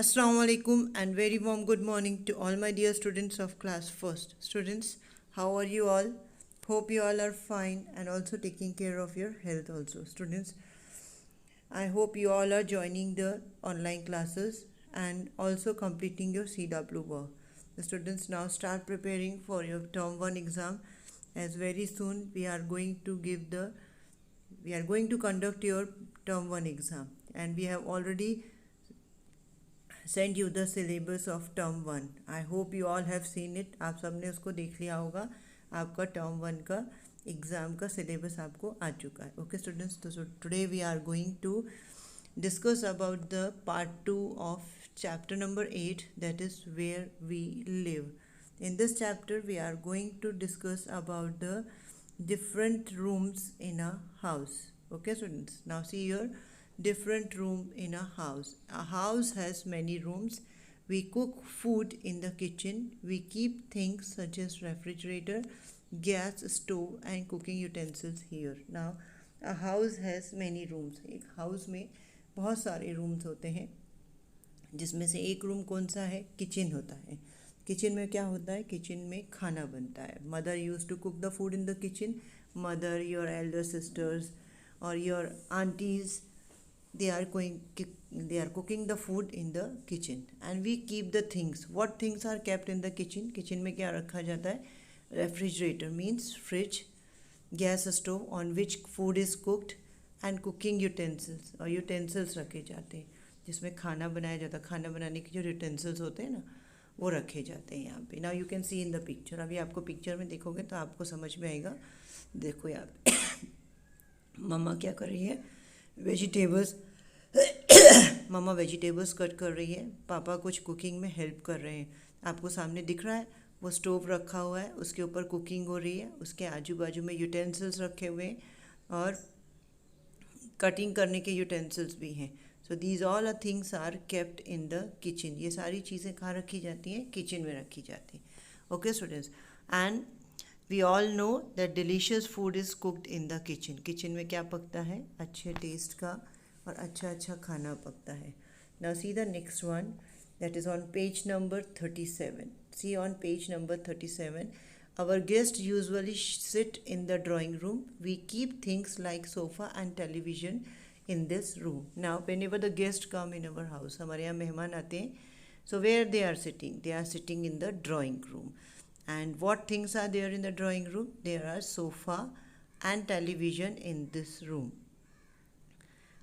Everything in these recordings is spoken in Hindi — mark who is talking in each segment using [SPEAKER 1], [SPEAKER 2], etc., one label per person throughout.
[SPEAKER 1] Assalamu alaikum and very warm good morning to all my dear students of class first. Students, how are you all? Hope you all are fine and also taking care of your health also. Students, I hope you all are joining the online classes and also completing your CW work. The students now start preparing for your term 1 exam as very soon we are going to conduct your term 1 exam and we have already send you the syllabus of term one. I hope you all have seen it. आप सब ने उसको देख लिया होगा. आपका टर्म वन का एग्ज़ाम का सिलेबस आपको आ चुका है. ओके स्टूडेंट्स, तो today we are going to discuss about the part 2 of chapter number 8, that is where we live. In this chapter we are going to discuss about the different rooms in a house. Okay students, now see here, different room in a house. A house has many rooms. We cook food in the kitchen. We keep things such as refrigerator, gas stove and cooking utensils here. Now a house has many rooms. एक house में बहुत सारे रूम्स होते हैं, जिसमें से एक रूम कौन सा है? किचन होता है. किचन में क्या होता है? किचन में खाना बनता है. Mother use to cook the food in the kitchen. Mother, your elder sisters और your aunties, they are cooking the food in the kitchen and we keep the things. What things are kept in the kitchen? kitchen में क्या रखा जाता है? Refrigerator means fridge, gas stove on which food is cooked and cooking utensils, और utensils रखे जाते हैं जिसमें खाना बनाया जाता है. खाना बनाने के जो utensils होते हैं ना, वो रखे जाते हैं यहाँ पे. Now you can see in the picture. अभी आपको पिक्चर में देखोगे तो आपको समझ में आएगा. देखो यहाँ पे मम्मा क्या कर रही है? वेजिटेबल्स मम्मा वेजिटेबल्स कट कर रही है. पापा कुछ कुकिंग में हेल्प कर रहे हैं. आपको सामने दिख रहा है वो स्टोव रखा हुआ है, उसके ऊपर कुकिंग हो रही है. उसके आजू बाजू में यूटेंसिल्स रखे हुए हैं और कटिंग करने के यूटेंसिल्स भी हैं. So these all uh things are kept in the kitchen. ये सारी चीज़ें कहाँ रखी जाती हैं? किचन में रखी जाती हैं. Okay students, and we all know that delicious food is cooked in the kitchen. Kitchen में क्या पकता है? अच्छे टेस्ट का और अच्छा खाना पकता है. Now see the next one, that is on page number 37. See on page number 37, our guests usually sit in the drawing room. We keep things like sofa and television in this room. Now whenever the guests come in our house, हमारे यहाँ मेहमान आते हैं, so where they are sitting? They are sitting in the drawing room. And what things are there in the drawing room? There are sofa and television in this room.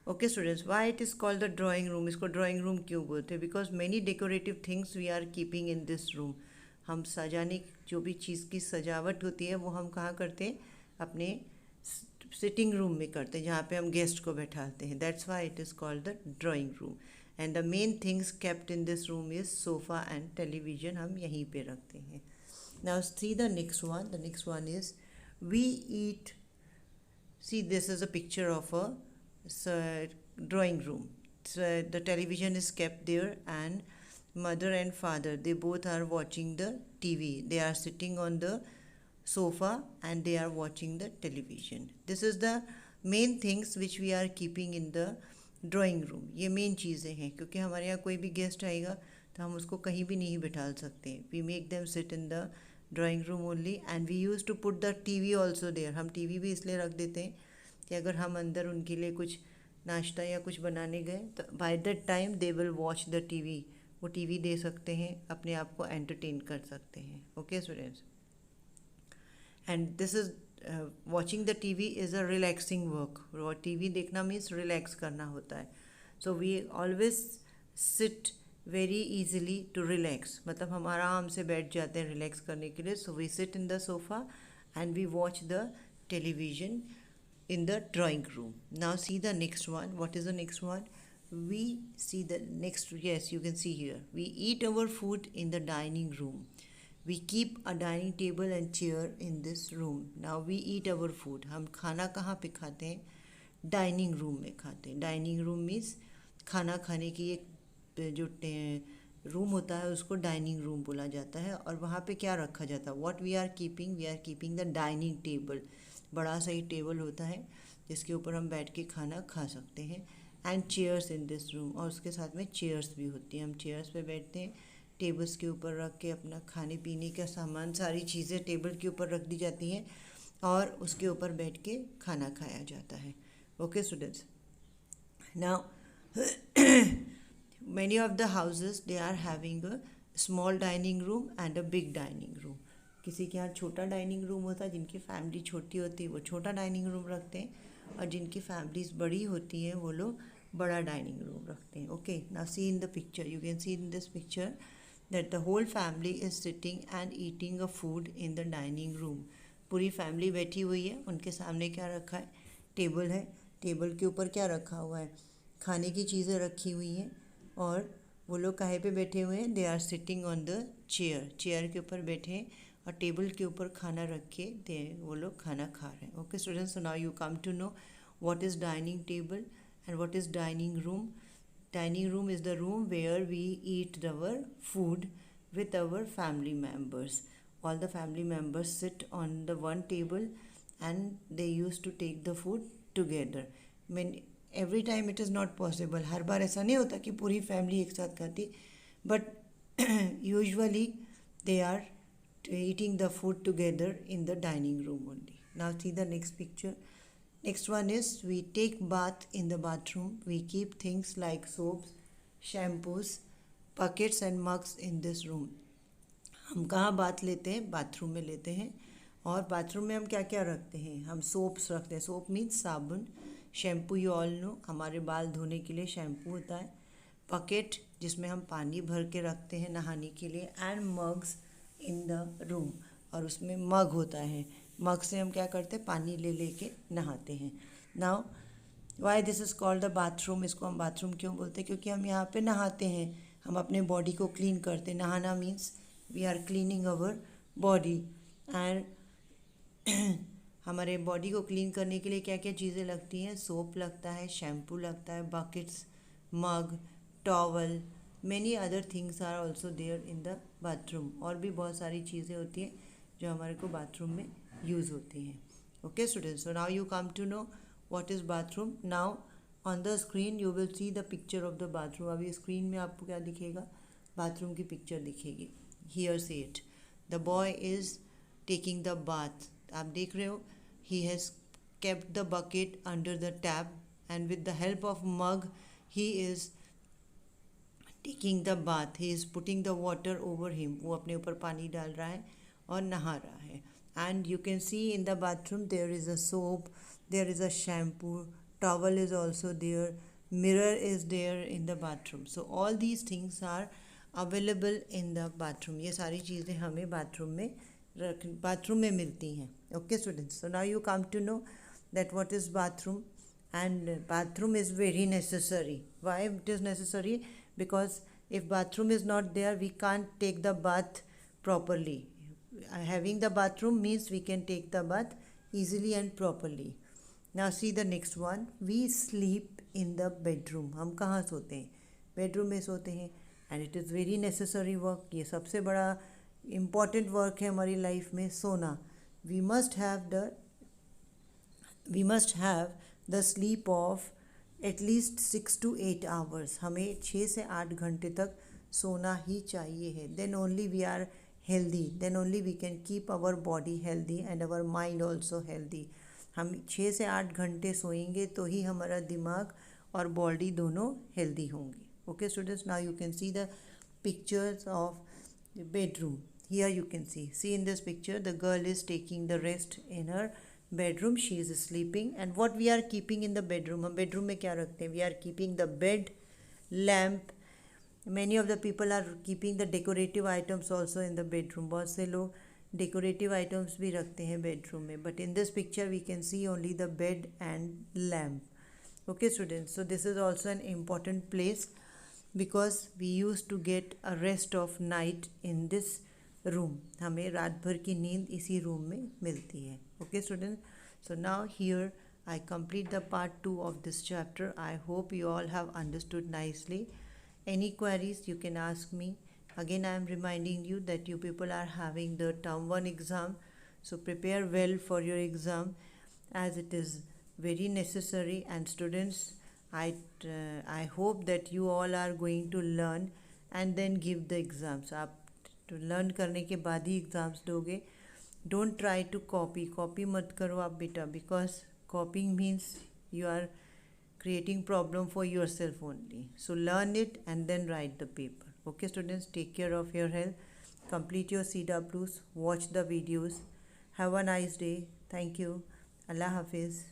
[SPEAKER 1] Okay students, why it is called the drawing room? इसको ड्राइंग रूम क्यों बोलते हैं? Because many decorative things we are keeping in this room. हम सजाने, जो भी चीज़ की सजावट होती है वो हम कहाँ करते हैं? अपने सिटिंग रूम में करते हैं, जहाँ पे हम गेस्ट को बैठाते हैं. That's why it is called the drawing room. And the main things kept in this room is sofa and television. हम यहीं पे रखते हैं. Now see the next one. The next one is we eat. See this is a picture of a drawing room. So the television is kept there and mother and father, they both are watching the TV. They are sitting on the sofa and they are watching the television. This is the main things which we are keeping in the drawing room. ये मेन चीज़ें हैं, क्योंकि हमारे यहाँ कोई भी गेस्ट आएगा तो हम उसको कहीं भी नहीं बिठा सकते. We make them sit in the drawing room only and we use to put the TV also there. हम TV भी इसलिए रख देते हैं कि अगर हम अंदर उनके लिए कुछ नाश्ता या कुछ बनाने गए तो by that time they will watch the TV. वो TV दे सकते हैं, अपने आप को एंटरटेन कर सकते हैं. Okay students, and this is watching the TV is a relaxing work. और TV देखना मीन्स रिलैक्स करना होता है. So we always sit very easily to relax. मतलब हम आराम से बैठ जाते हैं रिलैक्स करने के लिए. So we sit in the sofa and we watch the television in the drawing room. Now see the next one. What is the next one? We see the next, yes, you can see here. We eat our food in the dining room. We keep a dining table and chair in this room. Now we eat our food. हम खाना कहाँ पे खाते हैं? डाइनिंग रूम में खाते हैं. डाइनिंग रूम मीन्स खाना खाने की एक जो रूम होता है उसको डाइनिंग रूम बोला जाता है. और वहाँ पे क्या रखा जाता है? What we are keeping the dining table. बड़ा सा ही टेबल होता है जिसके ऊपर हम बैठ के खाना खा सकते हैं. And chairs in this room, और उसके साथ में चेयर्स भी होती हैं। हम चेयर्स पे बैठते हैं, टेबल्स के ऊपर रख के अपना खाने पीने का सामान, सारी चीज़ें टेबल के ऊपर रख दी जाती हैं और उसके ऊपर बैठ के खाना खाया जाता है। Okay students, now many of the houses they are having a small dining room and a big dining room. किसी के यहाँ छोटा डाइनिंग रूम होता है, जिनकी फैमिली छोटी होती है वो छोटा डाइनिंग रूम रखते हैं, और जिनकी फैमिलीज बड़ी होती हैं वो लोग बड़ा डाइनिंग रूम रखते हैं. Okay, now see in the picture, you can see in this picture that the whole family is sitting and eating a food in the dining room. पूरी फैमिली बैठी हुई है, उनके सामने क्या रखा है, टेबल है, टेबल के ऊपर क्या रखा हुआ है, खाने की चीज़ें रखी हुई हैं, और वो लोग काहे पे बैठे हुए हैं, they are sitting on the chair, chair के ऊपर बैठे हैं और टेबल के ऊपर खाना रख के दे वो लोग खाना खा रहे हैं. Okay students, so now you come to know what is dining table and what is dining room. Dining room is the room where we eat our food with our family members. All the family members sit on the one table and they used to take the food together. I mean, every time it is not possible. हर बार ऐसा नहीं होता कि पूरी फैमिली एक साथ खाती, but usually they are eating the food together in the dining room only. Now see the next picture. Next one is we take bath in the bathroom. We keep things like soaps, shampoos, buckets and mugs in this room. हम कहाँ बाथ लेते हैं, बाथरूम में लेते हैं, और बाथरूम में हम क्या क्या रखते हैं, हम सोप्स रखते हैं. सोप मीन्स साबुन, शैम्पू यू ऑल नो, हमारे बाल धोने के लिए शैम्पू होता है, बकेट जिसमें हम पानी भर के रखते हैं नहाने के लिए, and mugs in the room, और उसमें मग होता है, मग से हम क्या करते हैं, पानी ले लेके नहाते हैं. Now why this is called the bathroom, इसको हम बाथरूम क्यों बोलते हैं, क्योंकि हम यहाँ पे नहाते हैं, हम अपने बॉडी को क्लीन करते हैं. नहाना means we are cleaning our body, and हमारे बॉडी को क्लीन करने के लिए क्या क्या चीज़ें लगती हैं, सोप लगता है, शैम्पू लगता है, buckets, mug, towel, many other things are also there in the bathroom. और भी बहुत सारी चीज़ें होती हैं जो हमारे को बाथरूम में यूज़ होती हैं. Okay students, so now you come to know what is bathroom. Now on the screen you will see the picture of the bathroom. अभी स्क्रीन में आपको क्या दिखेगा, बाथरूम की पिक्चर दिखेगी. Here see it, the boy is taking the bath. आप देख रहे हो, he has kept the bucket under the tap and with the help of mug he is taking the bath. He is putting the water over him. वो अपने ऊपर पानी डाल रहा है और नहा रहा है. And you can see in the bathroom there is a soap, there is a shampoo, towel is also there, mirror is there in the bathroom. So all these things are available in the bathroom. ये सारी चीज़ें हमें बाथरूम में मिलती हैं. Okay students, so now you come to know that what is bathroom, and bathroom is very necessary. Why it is necessary? Because if bathroom is not there, we can't take the bath properly. Having the bathroom means we can take the bath easily and properly. Now see the next one. We sleep in the bedroom. हम कहाँ सोते हैं, बेडरूम में सोते हैं, and it is very necessary work. ये सबसे बड़ा important work है हमारी लाइफ में, सोना. We must have the sleep of at least 6 to 8 hours. हमें 6 से 8 घंटे तक सोना ही चाहिए है. Then only we are healthy, then only we can keep our body healthy and our mind also healthy. हम 6 से 8 घंटे सोएंगे तो ही हमारा दिमाग और बॉडी दोनों हेल्दी होंगे. Okay students, now you can see the pictures of the bedroom. Here you can see in this picture the girl is taking the rest in her bedroom. She is sleeping. And what we are keeping in the bedroom, हम bedroom में क्या रखते हैं, we are keeping the bed, lamp. Many of the people are keeping the decorative items also in the bedroom. बहुत से लोग decorative items भी रखते हैं bedroom में. But in this picture we can see only the bed and lamp. Okay students, so this is also an important place because we used to get a rest of night in this room. हमें रात भर की नींद इसी रूम में मिलती है. Okay student, so now here I complete the part 2 of this chapter. I hope you all have understood nicely. Any queries you can ask me. Again I am reminding you that you people are having the term 1 exam, so prepare well for your exam as it is very necessary. And students, I hope that you all are going to learn and then give the exams. आप तो लर्न करने के बाद ही एग्ज़ाम्स दोगे. डोंट ट्राई टू कॉपी मत करो आप बेटा, because copying means you are creating problem for yourself only. So learn it and then write the paper. Okay students, take care of your health, complete your CWs, watch the videos. Have a nice day. Thank you. Allah Hafiz.